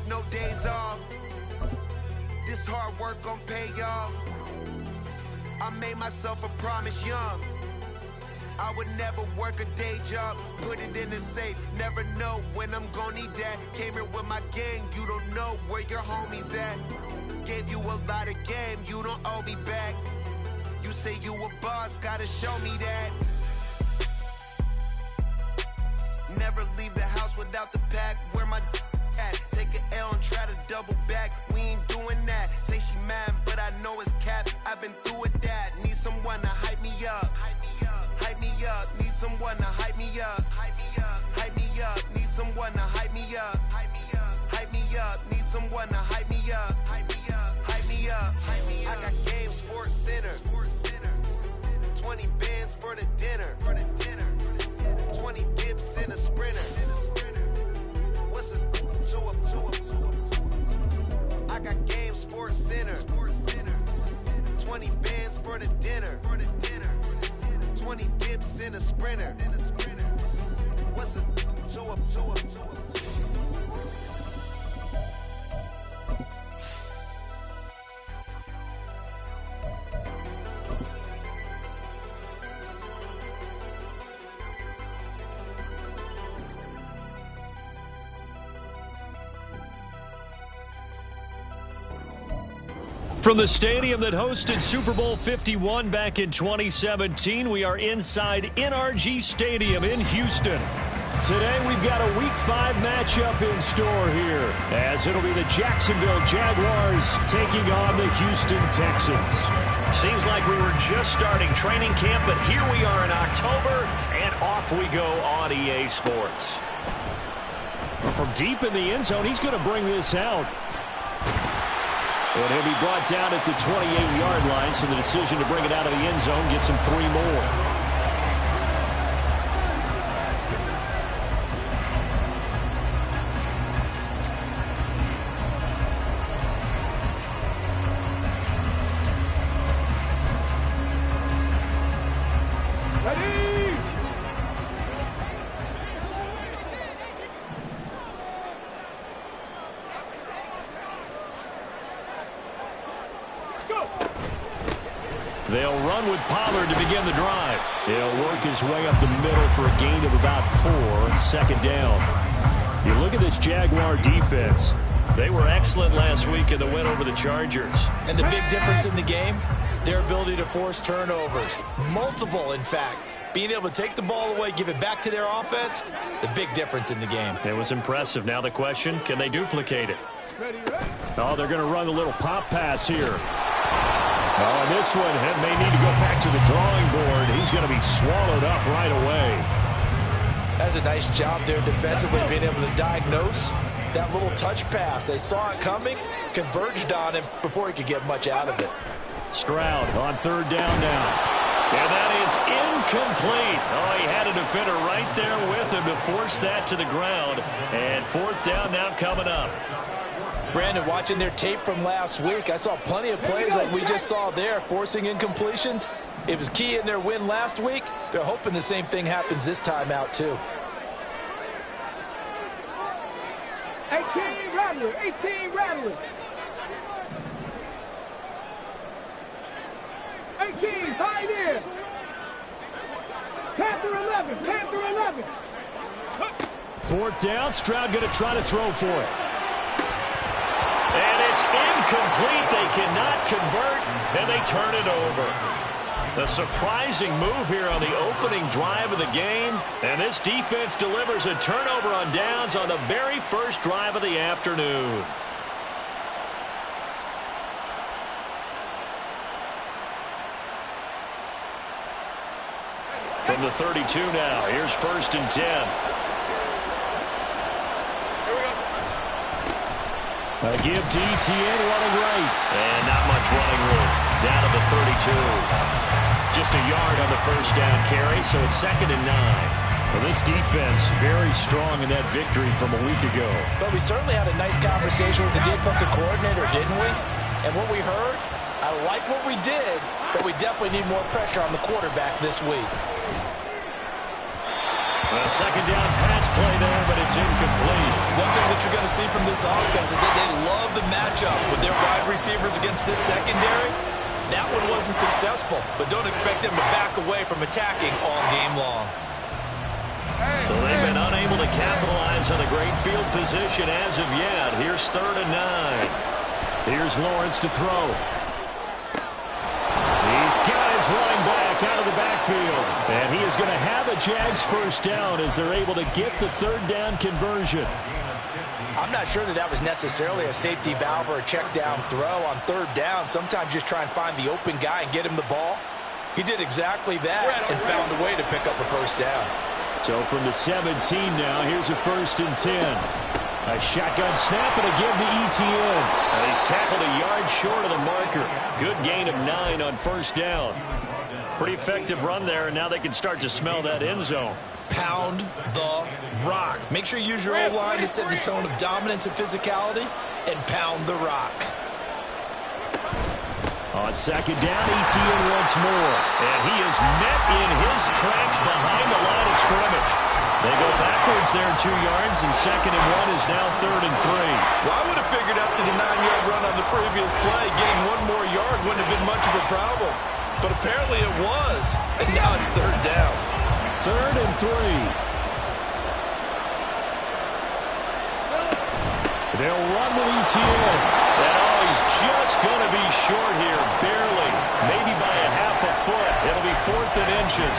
take no days off. This hard work gon' pay off. I made myself a promise young. I would never work a day job, put it in the safe. Never know when I'm gonna need that. Came here with my gang, you don't know where your homies at. Gave you a lot of game, you don't owe me back. You say you a boss, gotta show me that. Never leave the house without the pack. Where my at? Take an L and try to double back. We ain't doing that. Say she mad, but I know it's cap. I've been through with that. Need someone to hype me up. Hype me up. Need someone to hype me up. Hype me up. Need someone to hype me up. Hype me up. Need someone to hype me up. Hype me up. I got game sports center. 20 bands for the dinner. 20 dips in a sprinter. What's a I got game sports center. 20 bands for the dinner. 20 dips in a sprinter. What's a From the stadium that hosted Super Bowl 51 back in 2017, we are inside NRG Stadium in Houston. Today we've got a Week 5 matchup in store here, as it'll be the Jacksonville Jaguars taking on the Houston Texans. Seems like we were just starting training camp, but here we are in October, and off we go on EA Sports. From deep in the end zone, he's going to bring this out. And he'll be brought down at the 28-yard line, so the decision to bring it out of the end zone gets him 3 more. They'll run with Pollard to begin the drive. He'll work his way up the middle for a gain of about 4, second down. You look at this Jaguar defense. They were excellent last week in the win over the Chargers. And the big difference in the game, their ability to force turnovers. Multiple, in fact. Being able to take the ball away, give it back to their offense, the big difference in the game. It was impressive. Now the question, can they duplicate it? Oh, they're going to run a little pop pass here. Oh, and this one may need to go back to the drawing board. He's going to be swallowed up right away. That's a nice job there defensively, being able to diagnose that little touch pass. They saw it coming, converged on him before he could get much out of it. Stroud on third down now. And that is incomplete. Oh, he had a defender right there with him to force that to the ground. And fourth down now coming up. Brandon, watching their tape from last week, I saw plenty of plays like we just saw there, forcing incompletions. It was key in their win last week. They're hoping the same thing happens this time out, too. 18 Rattler, 18 Rattler. 18, tight end. Panther 11, Panther 11. Fourth down, Stroud going to try to throw for it. And it's incomplete. They cannot convert, and they turn it over. A surprising move here on the opening drive of the game. And this defense delivers a turnover on downs on the very first drive of the afternoon. From the 32 now, here's 1st and 10. Give to ETN running right. And not much running room. Down to the 32. Just a yard on the first down carry, so it's 2nd and 9. Well, this defense very strong in that victory from a week ago. But we certainly had a nice conversation with the defensive coordinator, didn't we? And what we heard, I like what we did, but we definitely need more pressure on the quarterback this week. A second down pass play there, but it's incomplete. One thing what you're going to see from this offense is that they love the matchup with their wide receivers against this secondary. That one wasn't successful, but don't expect them to back away from attacking all game long. So they've been unable to capitalize on a great field position as of yet. Here's 3rd and 9. Here's Lawrence to throw. He's got his running back out of the backfield. And he is going to have a Jags first down as they're able to get the 3rd down conversion. I'm not sure that was necessarily a safety valve or a check down throw on 3rd down. Sometimes just try and find the open guy and get him the ball. He did exactly that and found a way to pick up a first down. So from the 17 now, here's a 1st and 10. A shotgun snap and a give to Etienne. And he's tackled a yard short of the marker. Good gain of 9 on 1st down. Pretty effective run there, and now they can start to smell that end zone. Pound the rock. Make sure you use your O-line to set the tone of dominance and physicality, and pound the rock. On 2nd down, Etienne once more. And he is met in his tracks behind the line of scrimmage. They go backwards there 2 yards, and 2nd and 1 is now 3rd and 3. Well, I would have figured after the 9-yard run on the previous play, getting 1 more yard wouldn't have been much of a problem. But apparently it was, and now it's 3rd down. 3rd and 3. They'll run with Etienne. And he's just going to be short here, barely. Maybe by a half a foot. It'll be 4th and inches.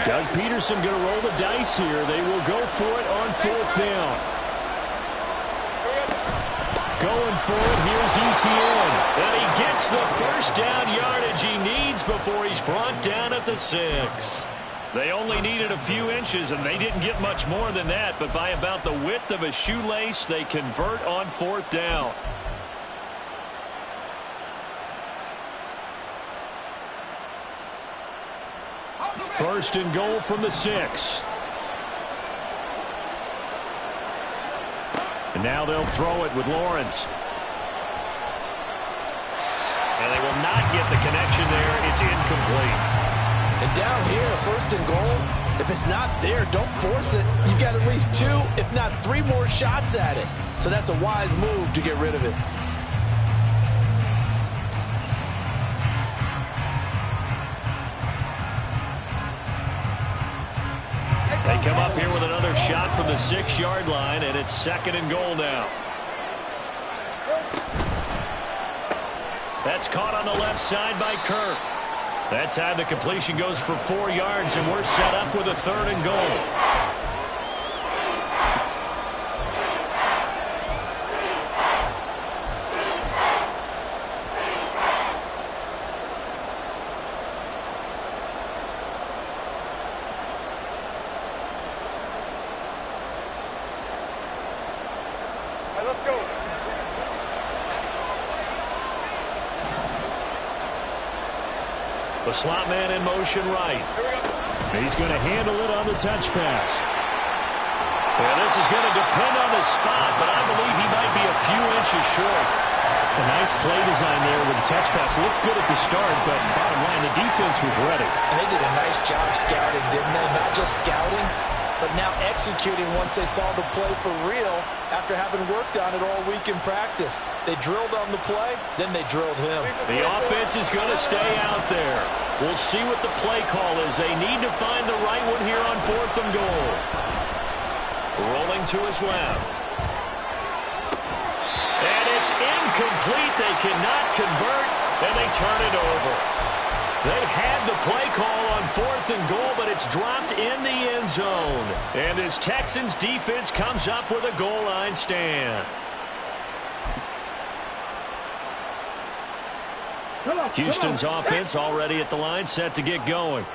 Doug Peterson going to roll the dice here. They will go for it on 4th down. Going for it, here's Etienne. And he gets the first down yardage he needs before he's brought down at the 6. They only needed a few inches, and they didn't get much more than that. But by about the width of a shoelace, they convert on 4th down. First and goal from the 6. And now they'll throw it with Lawrence. And they will not get the connection there. It's incomplete. And down here, 1st and goal, if it's not there, don't force it. You've got at least 2, if not 3 more shots at it. So that's a wise move to get rid of it. They come up here with another shot from the 6-yard line, and it's 2nd and goal now. That's caught on the left side by Kirk. That time the completion goes for 4 yards, and we're set up with a 3rd and goal. Let's go. The slot man in motion right. He's going to handle it on the touch pass. Well, this is going to depend on the spot, but I believe he might be a few inches short. A nice play design there with the touch pass. Looked good at the start, but bottom line, the defense was ready. And they did a nice job scouting, didn't they? Not just scouting, but now executing once they saw the play for real after having worked on it all week in practice. They drilled on the play, then they drilled him. The offense is going to stay out there. We'll see what the play call is. They need to find the right one here on 4th and goal. Rolling to his left. And it's incomplete. They cannot convert, and they turn it over. They had the play call on 4th and goal, but it's dropped in the end zone. And this Texans defense comes up with a goal line stand. Houston's offense already at the line, set to get going.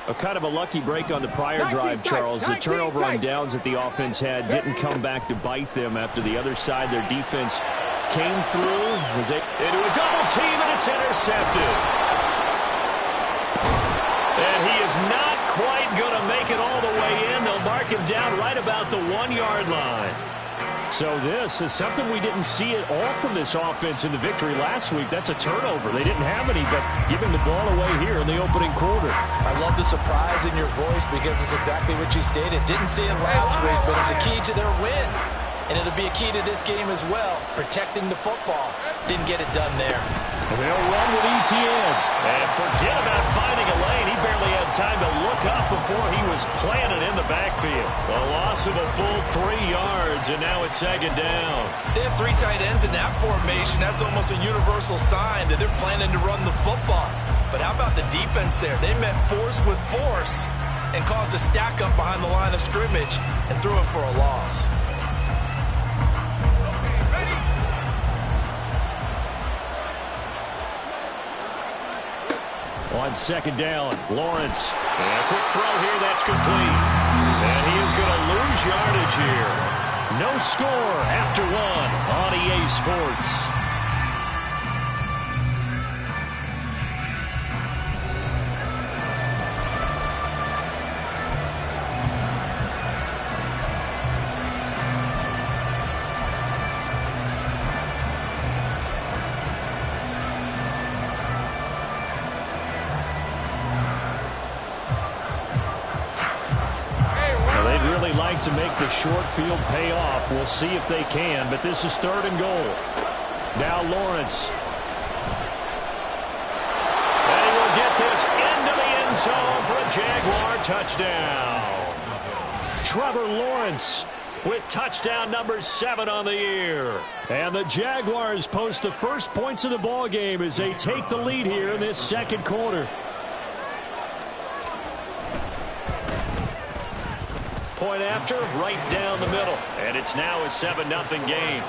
A kind of a lucky break on the prior drive, Charles. The turnover on downs that the offense had didn't come back to bite them after the other side. Their defense came through, was into a double team, and it's intercepted. And he is not quite going to make it all the way in. They'll mark him down right about the 1-yard line. So this is something we didn't see at all from this offense in the victory last week. That's a turnover. They didn't have any, but giving the ball away here in the opening quarter. I love the surprise in your voice because it's exactly what you stated. Didn't see it last week, but it's a key to their win. And it'll be a key to this game as well, protecting the football. Didn't get it done there. They'll run with Etienne. And forget about finding a lane. He barely had time to look up before he was planted in the backfield. A loss of a full 3 yards, and now it's second down. They have 3 tight ends in that formation. That's almost a universal sign that they're planning to run the football. But how about the defense there? They met force with force and caused a stack up behind the line of scrimmage and threw it for a loss. On second down, Lawrence. And a quick throw here, that's complete. And he is going to lose yardage here. No score after 1 on EA Sports. To make the short field pay off. We'll see if they can, but this is 3rd and goal. Now Lawrence. And he will get this into the end zone for a Jaguar touchdown. Trevor Lawrence with touchdown number 7 on the year. And the Jaguars post the first points of the ball game as they take the lead here in this second quarter. Point after, right down the middle. And it's now a 7-0 game.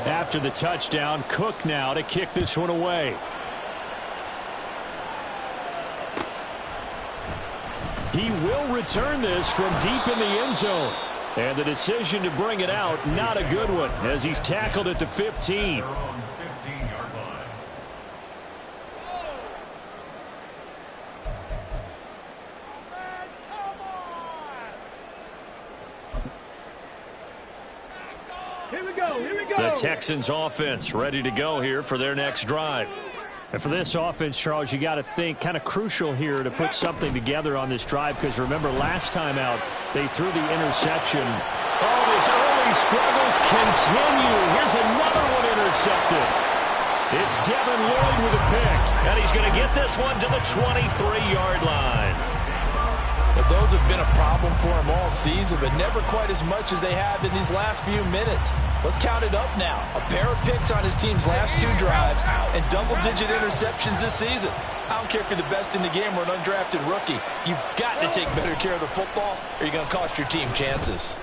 After the touchdown, Cook now to kick this one away. He will return this from deep in the end zone. And the decision to bring it out, not a good one, as he's tackled at the 15. Here we go. The Texans offense ready to go here for their next drive. And for this offense, Charles, you got to think kind of crucial here to put something together on this drive, because remember last time out they threw the interception. Oh, his early struggles continue. Here's another one intercepted. It's Devin Lloyd with a pick, and he's going to get this one to the 23-yard line. But those have been a problem for him all season, but never quite as much as they have in these last few minutes. Let's count it up now. A pair of picks on his team's last 2 drives and double-digit interceptions this season. I don't care if you're the best in the game or an undrafted rookie. You've got to take better care of the football or you're going to cost your team chances.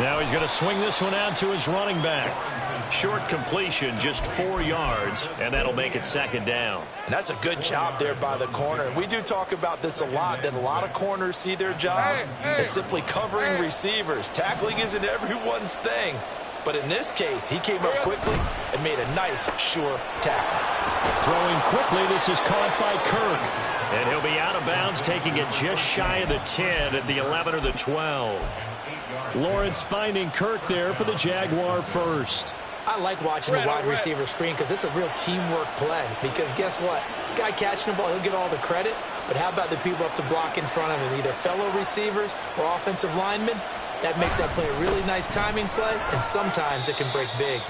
Now he's going to swing this one out to his running back. Short completion, just 4 yards, and that'll make it second down. And that's a good job there by the corner. And we do talk about this a lot, that a lot of corners see their job as simply covering receivers. Tackling isn't everyone's thing. But in this case, he came up quickly and made a nice, sure tackle. Throwing quickly, this is caught by Kirk. And he'll be out of bounds, taking it just shy of the 10 at the 11 or the 12. Lawrence finding Kirk there for the Jaguar first. I like watching the wide receiver screen because it's a real teamwork play. Because guess what? The guy catching the ball, he'll get all the credit. But how about the people up to block in front of him, either fellow receivers or offensive linemen? That makes that play a really nice timing play, and sometimes it can break big.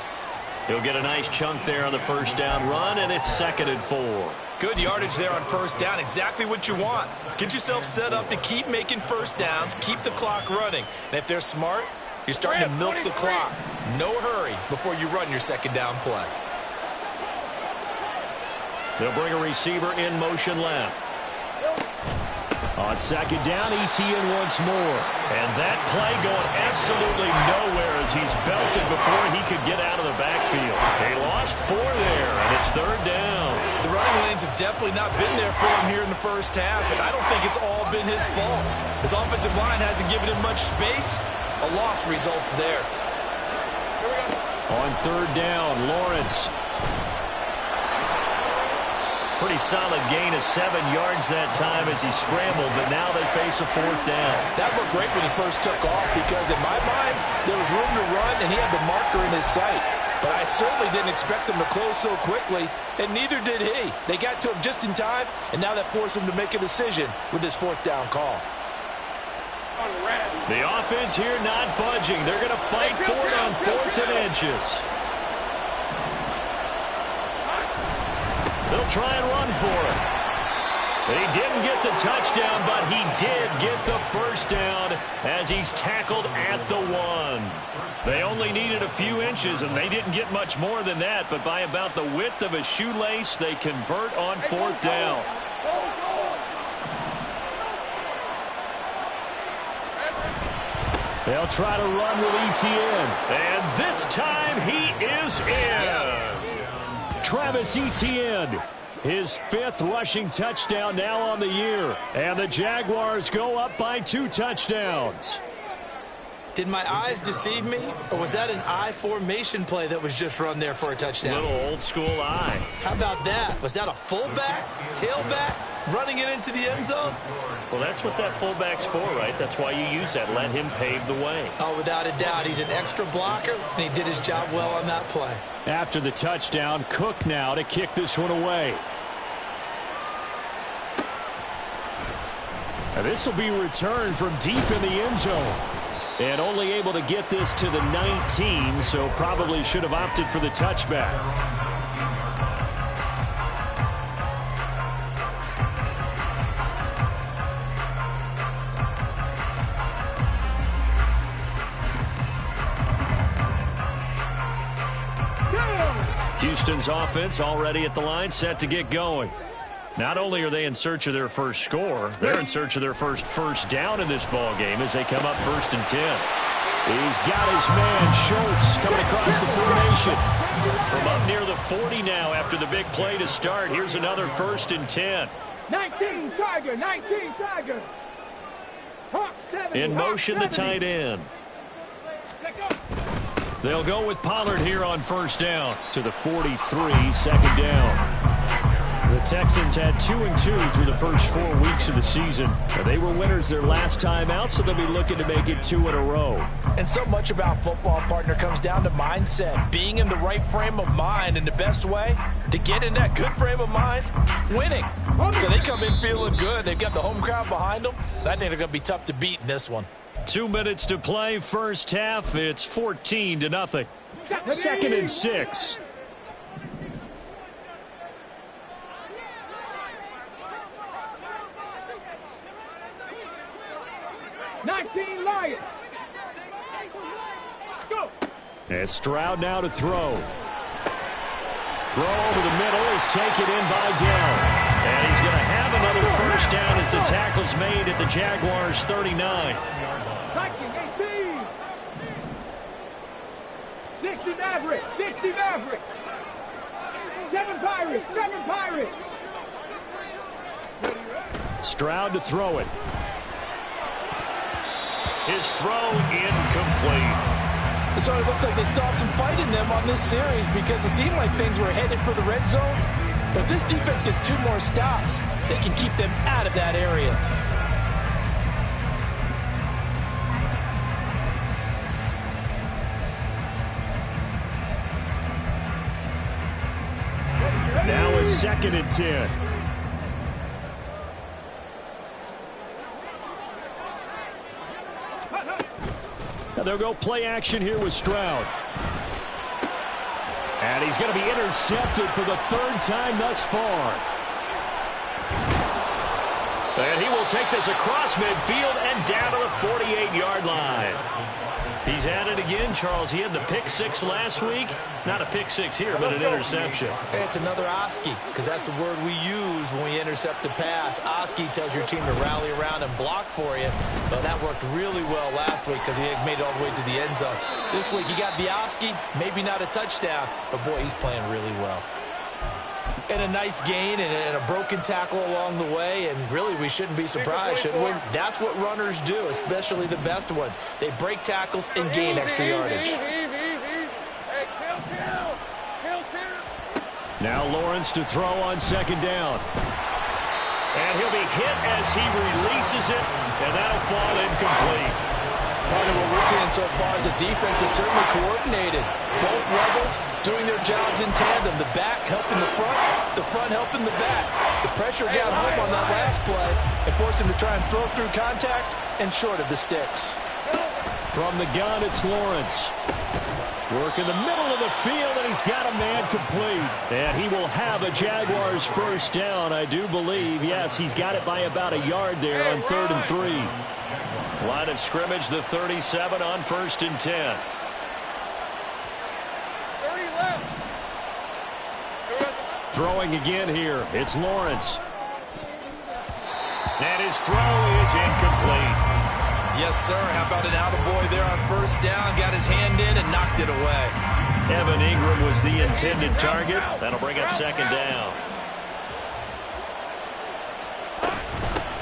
He'll get a nice chunk there on the first down run, and it's 2nd and 4. Good yardage there on first down. Exactly what you want. Get yourself set up to keep making first downs, keep the clock running. And if they're smart, you're starting to milk the clock. No hurry before you run your second down play. They'll bring a receiver in motion left. On second down, Etienne once more. And that play going absolutely nowhere as he's belted before he could get out of the backfield. They lost 4 there, and it's 3rd down. The running lanes have definitely not been there for him here in the first half, and I don't think it's all been his fault. His offensive line hasn't given him much space. A loss results there. On 3rd down, Lawrence. Pretty solid gain of 7 yards that time as he scrambled, but now they face a 4th down. That looked great when he first took off because in my mind, there was room to run and he had the marker in his sight. But I certainly didn't expect him to close so quickly, and neither did he. They got to him just in time, and now that forced him to make a decision with this 4th down call. The offense here not budging. They're going to fight for it on 4th and inches. They'll try and run for it. He didn't get the touchdown, but he did get the 1st down as he's tackled at the 1. They only needed a few inches, and they didn't get much more than that, but by about the width of a shoelace, they convert on 4th down. They'll try to run with Etienne, and this time he is in. Yes. Travis Etienne, his 5th rushing touchdown now on the year, and the Jaguars go up by 2 touchdowns. Did my eyes deceive me, or was that an I formation play that was just run there for a touchdown? Little old school eye. How about that? Was that a fullback, tailback, running it into the end zone? Well, that's what that fullback's for, right? That's why you use that. Let him pave the way. Oh, without a doubt. He's an extra blocker, and he did his job well on that play. After the touchdown, Cook now to kick this one away. And this will be returned from deep in the end zone. And only able to get this to the 19, so probably should have opted for the touchback. Houston's offense already at the line, set to get going. Not only are they in search of their first score, they're in search of their first down in this ball game as they come up 1st and 10. He's got his man, Schultz, coming across the formation. From up near the 40 now after the big play to start. Here's another 1st and 10. 19 Tiger, 19 Tiger. In motion, the tight end. They'll go with Pollard here on 1st down to the 43, 2nd down. The Texans had 2-2 through the first 4 weeks of the season. They were winners their last time out, so they'll be looking to make it 2 in a row. And so much about football, partner, comes down to mindset. Being in the right frame of mind, and the best way to get in that good frame of mind, winning. So they come in feeling good. They've got the home crowd behind them. I think they're going to be tough to beat in this one. 2 minutes to play, first half. It's 14-0. 2nd and 6. Lions. Go. And Stroud now to throw. Throw over the middle is taken in by Dell. And he's going to have another 1st down as the tackle's made at the Jaguars' 39. 60 Mavericks, 60 Mavericks. 7 Pirates, 7 Pirates. Stroud to throw it. His throw incomplete. So it looks like they still have some fight in them on this series because it seemed like things were headed for the red zone. But if this defense gets 2 more stops, they can keep them out of that area. Now a 2nd and 10. And they'll go play action here with Stroud. And he's going to be intercepted for the 3rd time thus far. And he will take this across midfield and down to the 48-yard line. He's at it again, Charles. He had the pick 6 last week. Not a pick 6 here, but an interception. Hey, it's another Oski, because that's the word we use when we intercept a pass. Oski tells your team to rally around and block for you. But that worked really well last week because he made it all the way to the end zone. This week he got the Oski, maybe not a touchdown, but boy, he's playing really well. And a nice gain and a broken tackle along the way, and really we shouldn't be surprised, should we? That's what runners do, especially the best ones. They break tackles and gain extra yardage. Now Lawrence to throw on second down. And he'll be hit as he releases it, and that'll fall incomplete. Part of what we're seeing so far is the defense is certainly coordinated. Both levels doing their jobs in tandem. The back helping the front helping the back. The pressure got home on that last play and forced him to try and throw through contact and short of the sticks. From the gun, it's Lawrence. Work in the middle of the field, and he's got a man complete. And he will have a Jaguars first down, I do believe. Yes, he's got it by about a yard there on 3rd and 3. Line of scrimmage, the 37 on 1st and 10. 30 left. Throwing again here, it's Lawrence. And his throw is incomplete. Yes, sir. How about an attaboy there on first down? Got his hand in and knocked it away. Evan Ingram was the intended target. That'll bring up second down.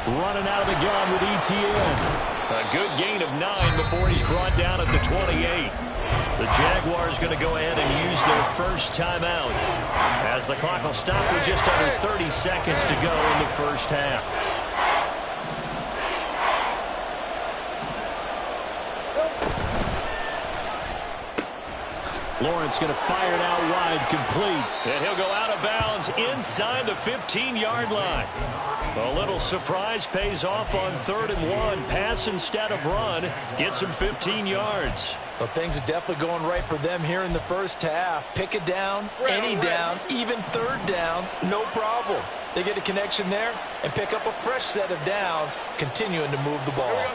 Running out of the gun with ETN. A good gain of 9 before he's brought down at the 28. The Jaguars going to go ahead and use their first timeout, as the clock will stop with just under 30 seconds to go in the first half. Lawrence going to fire it out wide, complete. And he'll go out of bounds inside the 15-yard line. A little surprise pays off on 3rd and 1. Pass instead of run. Gets him 15 yards. Well, things are definitely going right for them here in the first half. Pick it down, any down, even 3rd down, no problem. They get a connection there and pick up a fresh set of downs, continuing to move the ball.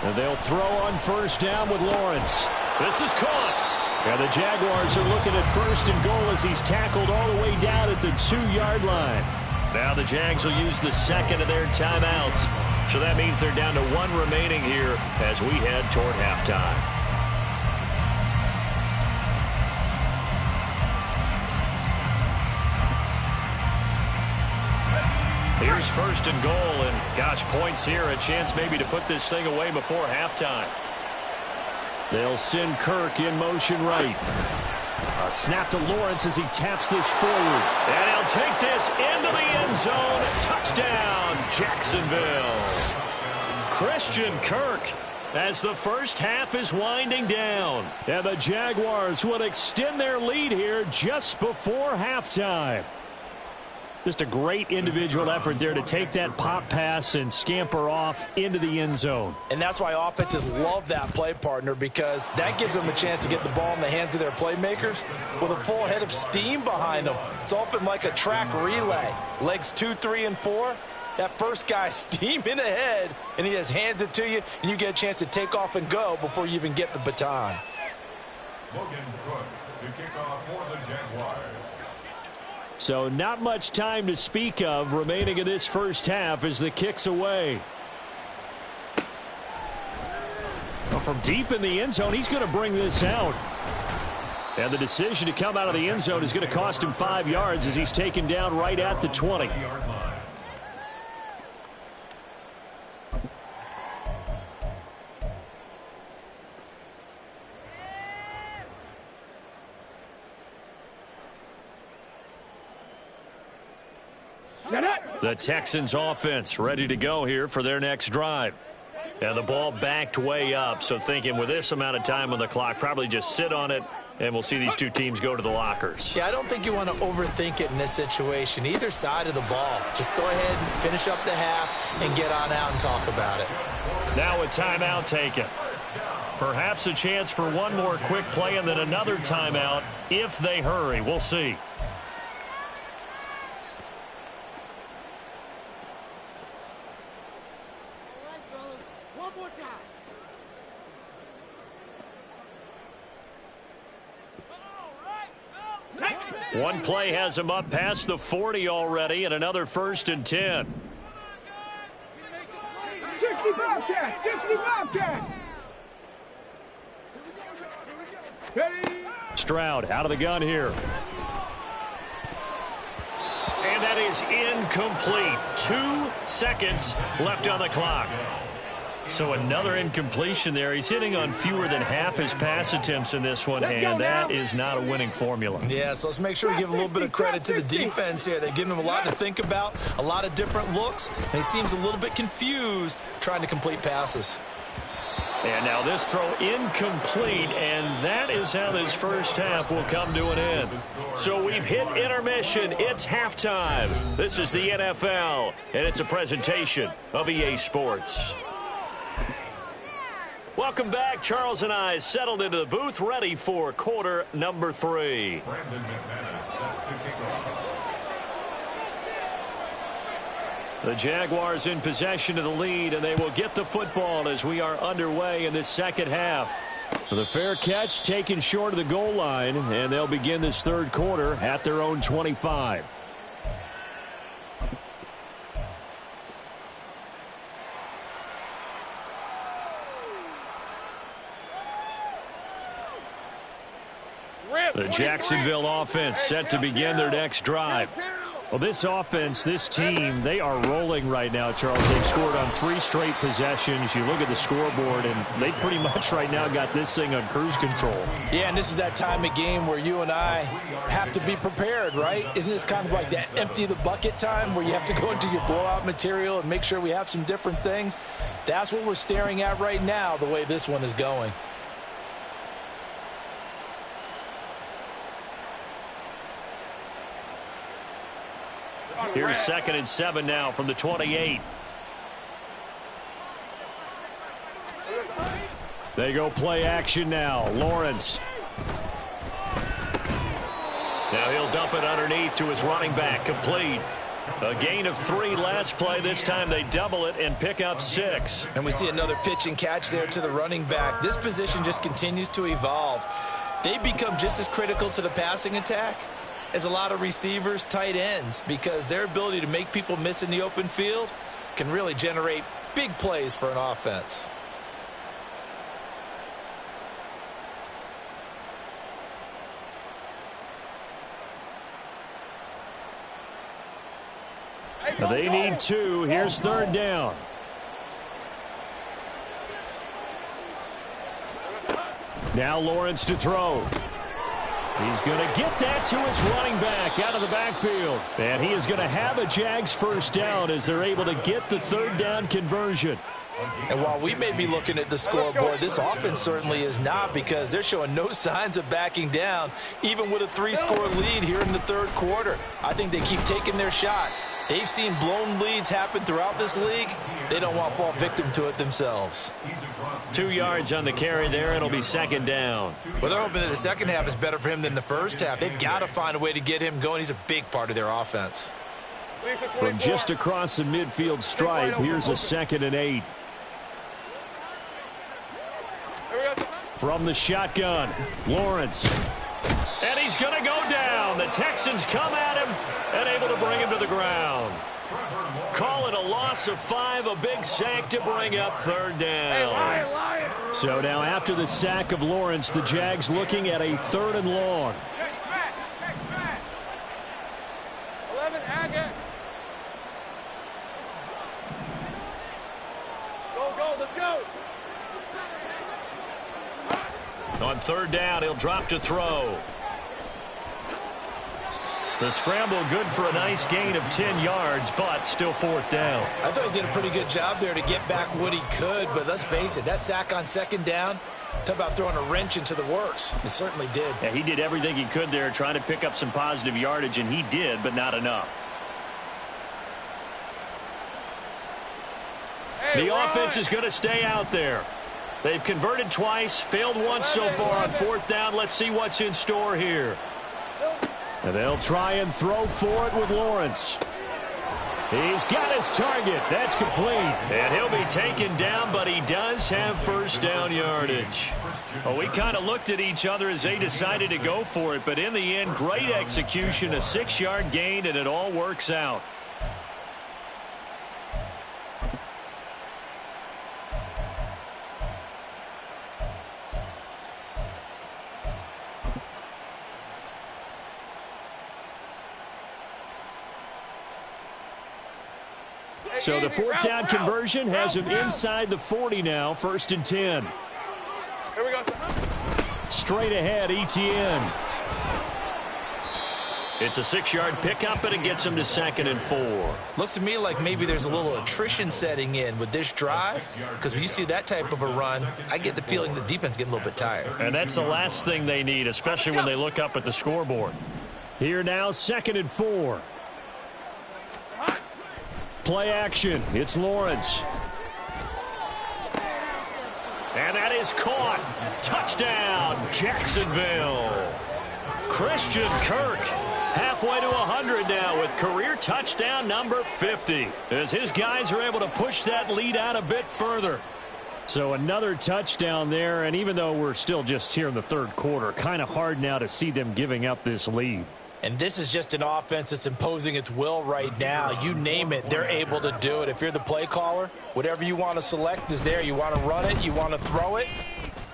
And they'll throw on first down with Lawrence. This is caught. And the Jaguars are looking at 1st and goal as he's tackled all the way down at the 2-yard line. Now the Jags will use the second of their timeouts. So that means they're down to 1 remaining here as we head toward halftime. Here's 1st and goal, and gosh, points here, a chance maybe to put this thing away before halftime. They'll send Kirk in motion right. A snap to Lawrence as he taps this forward. And he'll take this into the end zone. Touchdown, Jacksonville. Christian Kirk as the first half is winding down. And the Jaguars will extend their lead here just before halftime. Just a great individual effort there to take that pop pass and scamper off into the end zone. And that's why offenses love that play, partner, because that gives them a chance to get the ball in the hands of their playmakers with a full head of steam behind them. It's often like a track relay. Legs 2, 3, and 4. That first guy steaming ahead, and he just hands it to you, and you get a chance to take off and go before you even get the baton. Logan Cook to kick off for the Jaguars. So not much time to speak of remaining in this first half as the kick's away. Well, from deep in the end zone, he's going to bring this out. And the decision to come out of the end zone is going to cost him 5 yards as he's taken down right at the 20. The Texans offense ready to go here for their next drive. And the ball backed way up, so thinking with this amount of time on the clock, probably just sit on it, and we'll see these two teams go to the lockers. Yeah, I don't think you want to overthink it in this situation. Either side of the ball. Just go ahead and finish up the half and get on out and talk about it. Now a timeout taken. Perhaps a chance for one more quick play and then another timeout if they hurry. We'll see. One play has him up past the 40 already, and another 1st and 10. 65 cat! 65 cat! Stroud out of the gun here. And that is incomplete. 2 seconds left on the clock. So another incompletion there. He's hitting on fewer than half his pass attempts in this one, and that is not a winning formula. Yeah, so let's make sure we give a little bit of credit to the defense here. They're giving him a lot to think about, a lot of different looks, and he seems a little bit confused trying to complete passes. And now this throw incomplete, and that is how this first half will come to an end. So we've hit intermission. It's halftime. This is the NFL, and it's a presentation of EA Sports. Welcome back. Charles and I settled into the booth, ready for quarter number 3. Brandon McManus set to kick off. The Jaguars in possession of the lead, and they will get the football as we are underway in this second half. The fair catch taken short of the goal line, and they'll begin this third quarter at their own 25. The Jacksonville offense set to begin their next drive. Well, this offense, this team, they are rolling right now, Charles. They've scored on 3 straight possessions. You look at the scoreboard, and they pretty much right now got this thing on cruise control. Yeah, and this is that time of game where you and I have to be prepared, right? Isn't this kind of like that empty the bucket time where you have to go into your blowout material and make sure we have some different things? That's what we're staring at right now, the way this one is going. Here's 2nd and 7 now from the 28. They go play action now. Lawrence. Now he'll dump it underneath to his running back. Complete. A gain of 3 last play. This time they double it and pick up 6. And we see another pitch and catch there to the running back. This position just continues to evolve. They become just as critical to the passing attack as a lot of receivers, tight ends, because their ability to make people miss in the open field can really generate big plays for an offense. They need 2. Here's 3rd down. Now Lawrence to throw. He's going to get that to his running back out of the backfield. And he is going to have a Jags first down as they're able to get the 3rd down conversion. And while we may be looking at the scoreboard, this offense certainly is not, because they're showing no signs of backing down, even with a 3-score lead here in the 3rd quarter. I think they keep taking their shots. They've seen blown leads happen throughout this league. They don't want to fall victim to it themselves. 2 yards on the carry there. It'll be 2nd down. Well, they're hoping that the second half is better for him than the first half. They've got to find a way to get him going. He's a big part of their offense. From just across the midfield stripe, here's a 2nd and 8. From the shotgun, Lawrence. And he's going to go down. The Texans come at him and able to bring him to the ground. Call it a loss of 5, a big sack to bring up 3rd down. So now after the sack of Lawrence, the Jags looking at a 3rd and long. Check smash. 11, Agate. Go, let's go. On 3rd down, he'll drop to throw. The scramble good for a nice gain of 10 yards, but still 4th down. I thought he did a pretty good job there to get back what he could, but let's face it, that sack on 2nd down, talk about throwing a wrench into the works. It certainly did. Yeah, he did everything he could there trying to pick up some positive yardage, and he did, but not enough. The offense is going to stay out there. They've converted twice, failed once so far on 4th down. Let's see what's in store here. And they'll try and throw for it with Lawrence. He's got his target. That's complete. And he'll be taken down, but he does have first down yardage. Well, we kind of looked at each other as they decided to go for it, but in the end, great execution, a 6-yard gain, and it all works out. So the fourth down conversion has him inside the 40 now, 1st and 10. Here we go. Straight ahead, Etienne. It's a 6-yard pickup, and it gets him to 2nd and 4. Looks to me like maybe there's a little attrition setting in with this drive, because when you see that type of a run, I get the feeling the defense getting a little bit tired. And that's the last thing they need, especially when they look up at the scoreboard. Here now, 2nd and 4. Play action. It's Lawrence. And that is caught. Touchdown, Jacksonville. Christian Kirk halfway to 100 now with career touchdown number 50. As his guys are able to push that lead out a bit further. So another touchdown there, and even though we're still just here in the third quarter, kind of hard now to see them giving up this lead. And this is just an offense that's imposing its will right now. You name it, they're able to do it. If you're the play caller, whatever you want to select is there. You want to run it, you want to throw it,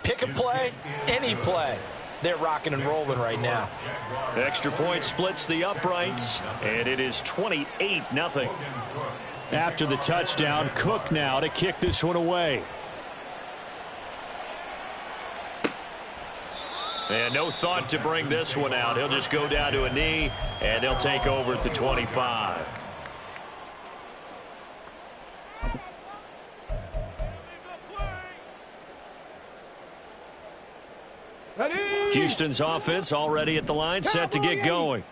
pick a play, any play. They're rocking and rolling right now. Extra point splits the uprights, and it is 28-0. After the touchdown, Cook now to kick this one away. And no thought to bring this one out. He'll just go down to a knee, and they'll take over at the 25. Houston's offense already at the line, set to get going.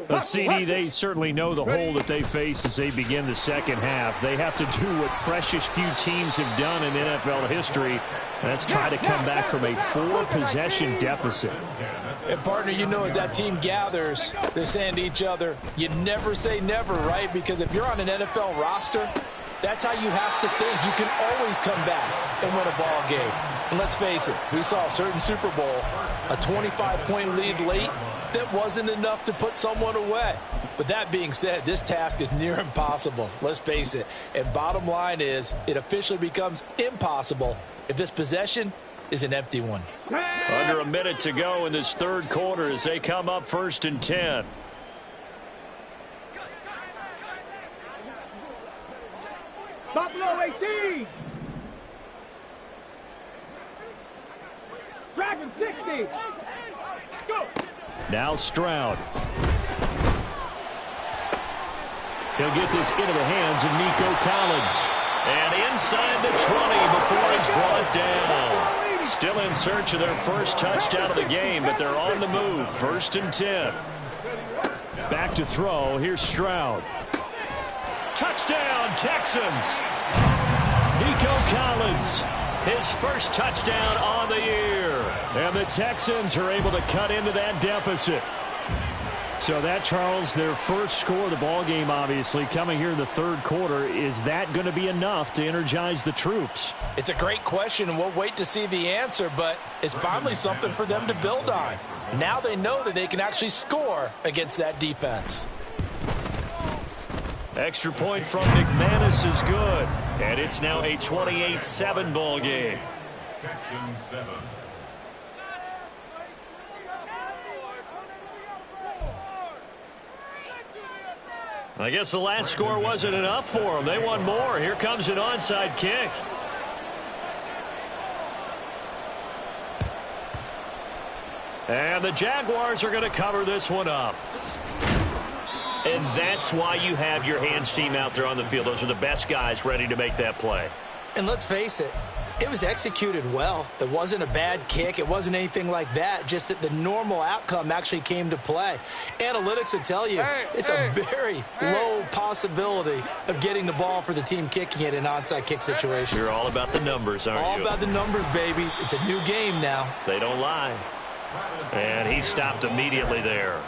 A CD, they certainly know the hole that they face as they begin the second half. They have to do what precious few teams have done in NFL history. That's try to come back from a 4-possession deficit. And, partner, you know as that team gathers, they're saying to each other, you never say never, right? Because if you're on an NFL roster, that's how you have to think. You can always come back and win a ball game. And let's face it, we saw a certain Super Bowl, a 25-point lead late, that wasn't enough to put someone away. But that being said, this task is near impossible. Let's face it. And bottom line is, it officially becomes impossible if this possession is an empty one. Under a minute to go in this third quarter as they come up 1st and 10. Buffalo 18. Dragon 60. Go. Now Stroud. He'll get this into the hands of Nico Collins. And inside the 20 before it's brought down. Still in search of their first touchdown of the game, but they're on the move. 1st and 10. Back to throw. Here's Stroud. Touchdown, Texans. Nico Collins, his first touchdown on the year. And the Texans are able to cut into that deficit. So that, Charles, their first score of the ball game, obviously, coming here in the third quarter. Is that going to be enough to energize the troops? It's a great question, and we'll wait to see the answer, but it's finally something for them to build on. Now they know that they can actually score against that defense. Extra point from McManus is good. And it's now a 28-7 ball game. Texans 7. I guess the last score wasn't enough for them. They want more. Here comes an onside kick. And the Jaguars are going to cover this one up. And that's why you have your hands team out there on the field. Those are the best guys ready to make that play. And let's face it, it was executed well. It wasn't a bad kick. It wasn't anything like that. Just that the normal outcome actually came to play. Analytics will tell you it's a very low possibility of getting the ball for the team kicking it in an onside kick situation. You're all about the numbers, aren't you? All about the numbers, baby. It's a new game now. They don't lie. And he stopped immediately there.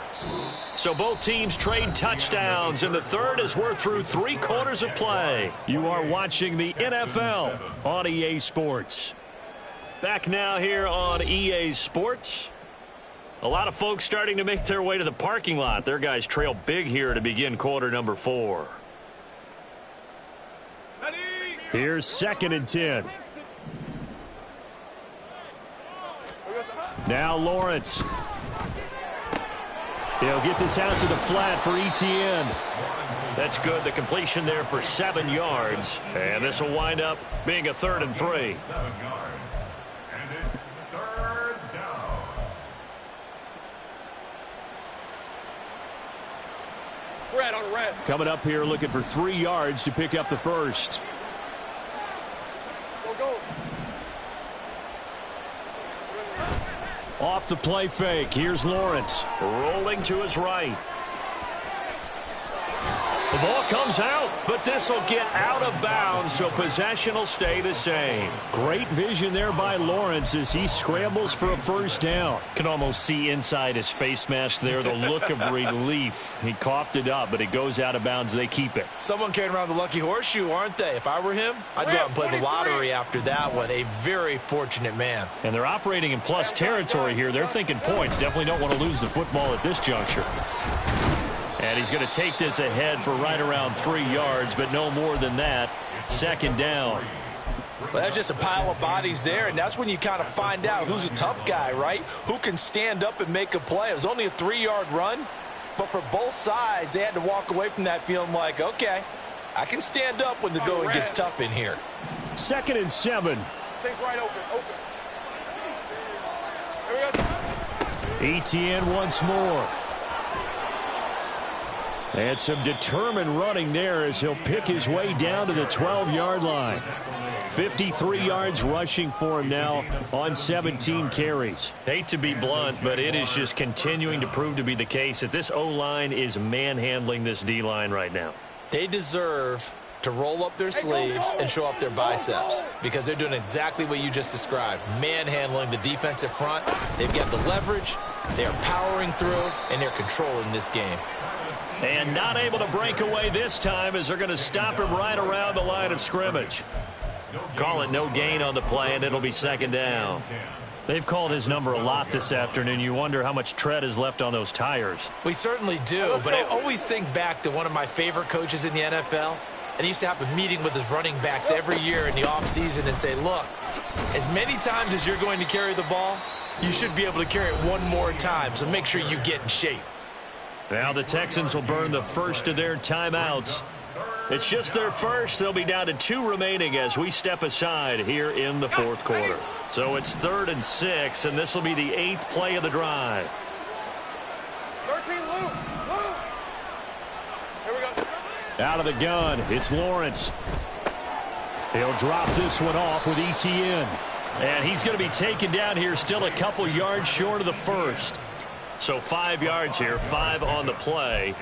So both teams trade touchdowns, and the third as we're through 3 quarters of play. You are watching the NFL on EA Sports. Back now here on EA Sports. A lot of folks starting to make their way to the parking lot. Their guys trail big here to begin quarter number 4. Here's 2nd and 10. Now Lawrence. He'll get this out to the flat for Etienne. That's good. The completion there for 7 yards. And this will wind up being a 3rd and 3. 7 yards. And it's 3rd down. Red on red. Coming up here looking for 3 yards to pick up the first. Go, go. Off the play fake. Here's Lawrence. Rolling to his right. The ball comes out, but this will get out of bounds, so possession will stay the same. Great vision there by Lawrence as he scrambles for a first down. Can almost see inside his face mask there the look of relief. He coughed it up, but it goes out of bounds. They keep it. Someone carrying around the lucky horseshoe, aren't they? If I were him, I'd go out and play the lottery after that one. A very fortunate man. And they're operating in plus territory here. They're thinking points. Definitely don't want to lose the football at this juncture. And he's going to take this ahead for right around 3 yards, but no more than that. 2nd down. Well, that's just a pile of bodies there, and that's when you kind of find out who's a tough guy, right? Who can stand up and make a play. It was only a 3-yard run, but for both sides, they had to walk away from that feeling like, okay, I can stand up when the going gets tough in here. 2nd and 7. Take right open. Here we go. Etienne once more. And some determined running there as he'll pick his way down to the 12-yard line. 53 yards rushing for him now on 17 carries. Hate to be blunt, but it is just continuing to prove to be the case that this O-line is manhandling this D-line right now. They deserve to roll up their sleeves and show up their biceps because they're doing exactly what you just described, manhandling the defensive front. They've got the leverage, they're powering through, and they're controlling this game. And not able to break away this time as they're going to stop him right around the line of scrimmage. Call it no gain on the play, and it'll be 2nd down. They've called his number a lot this afternoon. You wonder how much tread is left on those tires. We certainly do, but I always think back to one of my favorite coaches in the NFL, and he used to have a meeting with his running backs every year in the offseason and say, look, as many times as you're going to carry the ball, you should be able to carry it one more time, so make sure you get in shape. Now the Texans will burn the first of their timeouts. It's just their first. They'll be down to 2 remaining as we step aside here in the 4th quarter. So it's 3rd and 6, and this will be the 8th play of the drive. 13, Luke. Here we go. Out of the gun, it's Lawrence. He'll drop this one off with Etienne. And he's going to be taken down here still a couple yards short of the first. So 5 yards here, 5 on the play.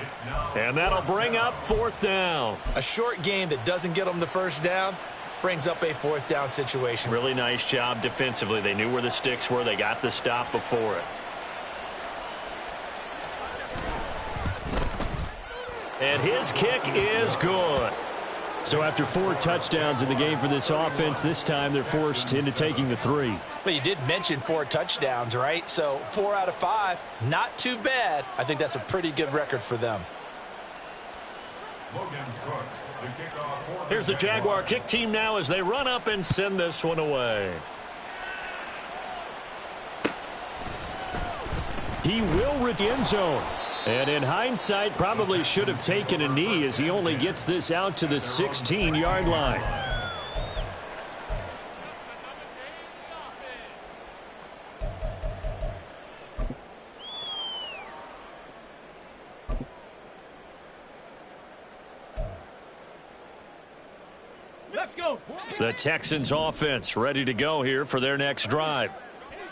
And that'll bring up 4th down. A short game that doesn't get them the first down brings up a 4th down situation. Really nice job defensively. They knew where the sticks were. They got the stop before it. And his kick is good. So after 4 touchdowns in the game for this offense, this time they're forced into taking the 3. But you did mention 4 touchdowns, right? So 4 out of 5, not too bad. I think that's a pretty good record for them. Here's the Jaguar kick team now as they run up and send this one away. He will reach the end zone. And in hindsight, probably should have taken a knee as he only gets this out to the 16-yard line. Let's go. The Texans offense ready to go here for their next drive.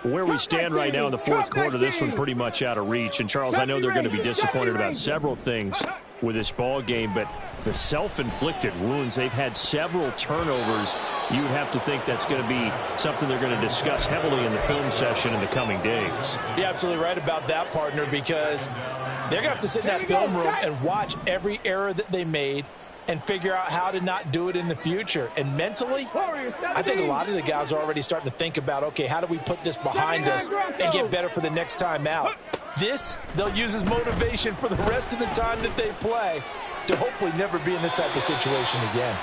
Where we stand right now in the 4th quarter, this one pretty much out of reach. And, Charles, I know they're going to be disappointed about several things with this ball game, but the self-inflicted wounds, they've had several turnovers. You would have to think that's going to be something they're going to discuss heavily in the film session in the coming days. You're absolutely right about that, partner, because they're going to have to sit in that film room and watch every error that they made and figure out how to not do it in the future. And mentally, I think a lot of the guys are already starting to think about, okay, how do we put this behind us and get better for the next time out? This, they'll use as motivation for the rest of the time that they play to hopefully never be in this type of situation again.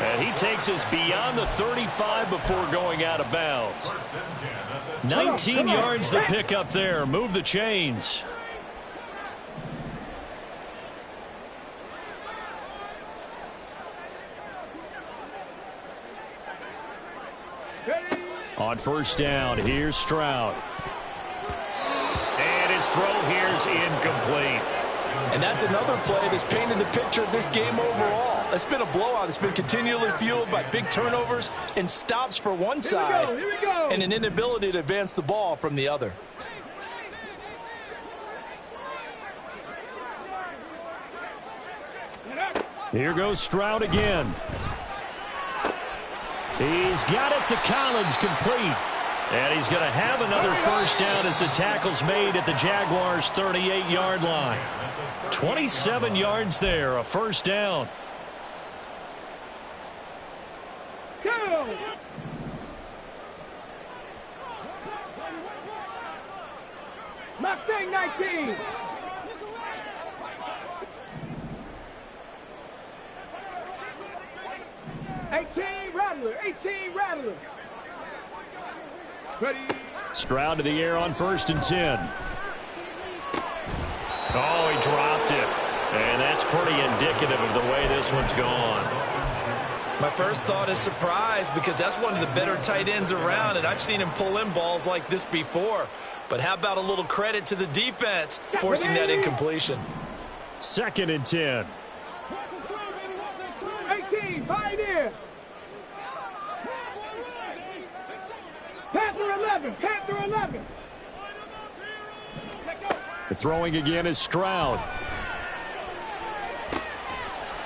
And he takes us beyond the 35 before going out of bounds. 19 yards to pick up there. Move the chains. On first down, here's Stroud. And his throw here's incomplete. And that's another play that's painted the picture of this game overall. It's been a blowout. It's been continually fueled by big turnovers and stops for one side and an inability to advance the ball from the other. Here goes Stroud again. He's got it to Collins, complete. And he's going to have another first down as the tackle's made at the Jaguars' 38-yard line. 27 yards there, a first down. Go! Mustang 19. Rattler, 18 Rattler. Ready. Stroud to the air on first and 10. Oh, he dropped it. And that's pretty indicative of the way this one's gone. My first thought is surprise because that's one of the better tight ends around, and I've seen him pull in balls like this before. But how about a little credit to the defense forcing that incompletion? Second and 10. 18, Pioneer. Panther 11, Panther 11. The throwing again is Stroud.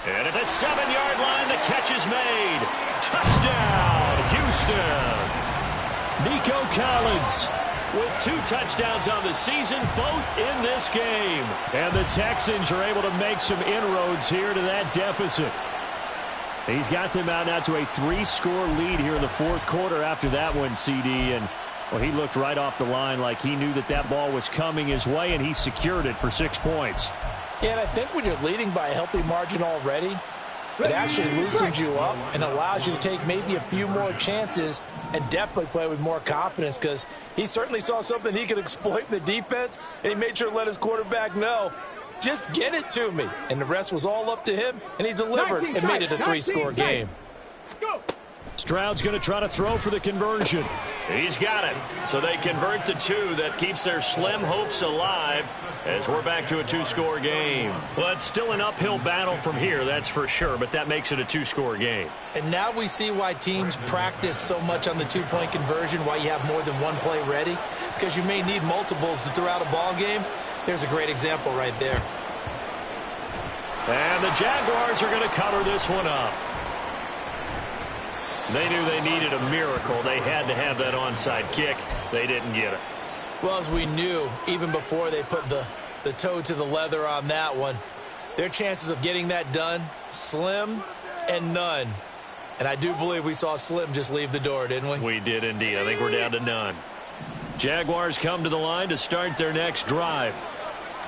And at the 7-yard line, the catch is made. Touchdown, Houston. Nico Collins with 2 touchdowns on the season, both in this game. And the Texans are able to make some inroads here to that deficit. He's got them out now to a 3-score lead here in the fourth quarter after that one, CD. And, well, he looked right off the line like he knew that that ball was coming his way, and he secured it for 6 points. Yeah, and I think when you're leading by a healthy margin already, it actually loosens you up and allows you to take maybe a few more chances and definitely play with more confidence because he certainly saw something he could exploit in the defense, and he made sure to let his quarterback know, just get it to me. And the rest was all up to him, and he delivered and made it a 3-score game. Go. Stroud's going to try to throw for the conversion. He's got it. So they convert the 2. That keeps their slim hopes alive as we're back to a 2-score game. Well, it's still an uphill battle from here, that's for sure, but that makes it a 2-score game. And now we see why teams practice so much on the 2-point conversion, why you have more than one play ready, because you may need multiples to throw out a ball game. There's a great example right there. And the Jaguars are going to cover this one up. They knew they needed a miracle. They had to have that onside kick. They didn't get it. Well, as we knew, even before they put the toe to the leather on that one, their chances of getting that done, slim and none. And I do believe we saw Slim just leave the door, didn't we? We did indeed. I think we're down to none. Jaguars come to the line to start their next drive.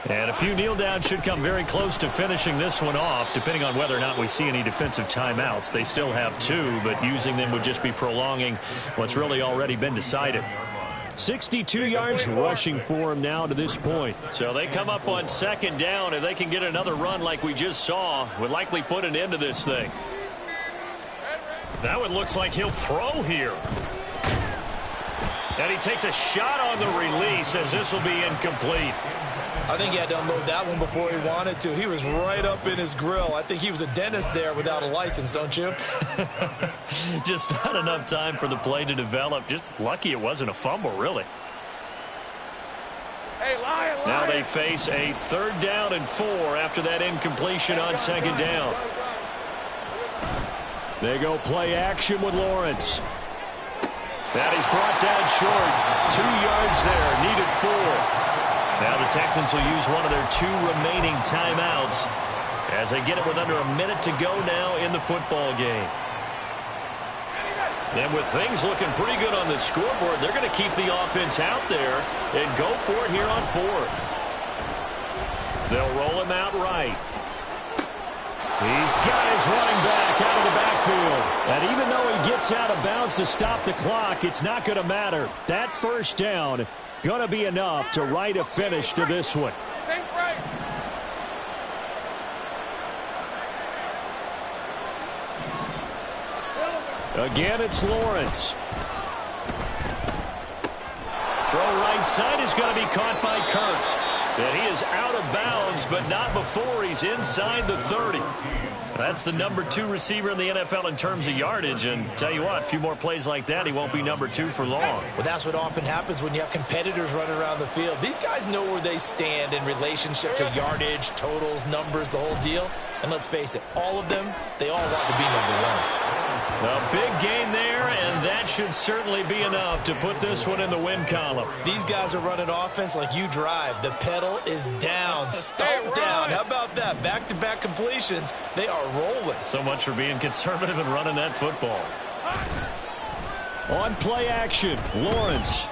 And a few kneel downs should come very close to finishing this one off, depending on whether or not we see any defensive timeouts. They still have 2, but using them would just be prolonging what's really already been decided. 62 yards rushing for him now to this point. So they come up on second down, and they can get another run like we just saw. Would likely put an end to this thing. That one looks like he'll throw here. And he takes a shot on the release as this will be incomplete. I think he had to unload that one before he wanted to. He was right up in his grill. I think he was a dentist there without a license, don't you? Just not enough time for the play to develop. Just lucky it wasn't a fumble, really. Hey, Lion. Now they face a 3rd down and 4 after that incompletion on second down. They go play action with Lawrence. That is brought down short. 2 yards there, needed 4. Now the Texans will use one of their 2 remaining timeouts as they get it with under a minute to go now in the football game. And with things looking pretty good on the scoreboard, they're going to keep the offense out there and go for it here on 4th. They'll roll him out right. He's got his running back out of the backfield. And even though he gets out of bounds to stop the clock, it's not going to matter. That first down going to be enough to write a finish to this one. Again, it's Lawrence. Throw right side is going to be caught by Kirk. And he is out of bounds, but not before he's inside the 30. That's the number 2 receiver in the NFL in terms of yardage. And tell you what, a few more plays like that, he won't be number 2 for long. Well, that's what often happens when you have competitors running around the field. These guys know where they stand in relationship to yardage, totals, numbers, the whole deal. And let's face it, all of them, they all want to be number 1. A big gain there, and that should certainly be enough to put this one in the win column. These guys are running offense like you drive. The pedal is down, stomp down. How about that? Back-to-back completions. They are rolling. So much for being conservative and running that football. On play action, Lawrence.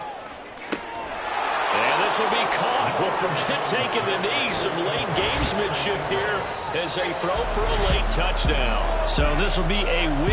And this will be caught. Well, forget taking the knee. Some late gamesmanship here as they throw for a late touchdown. So this will be a win.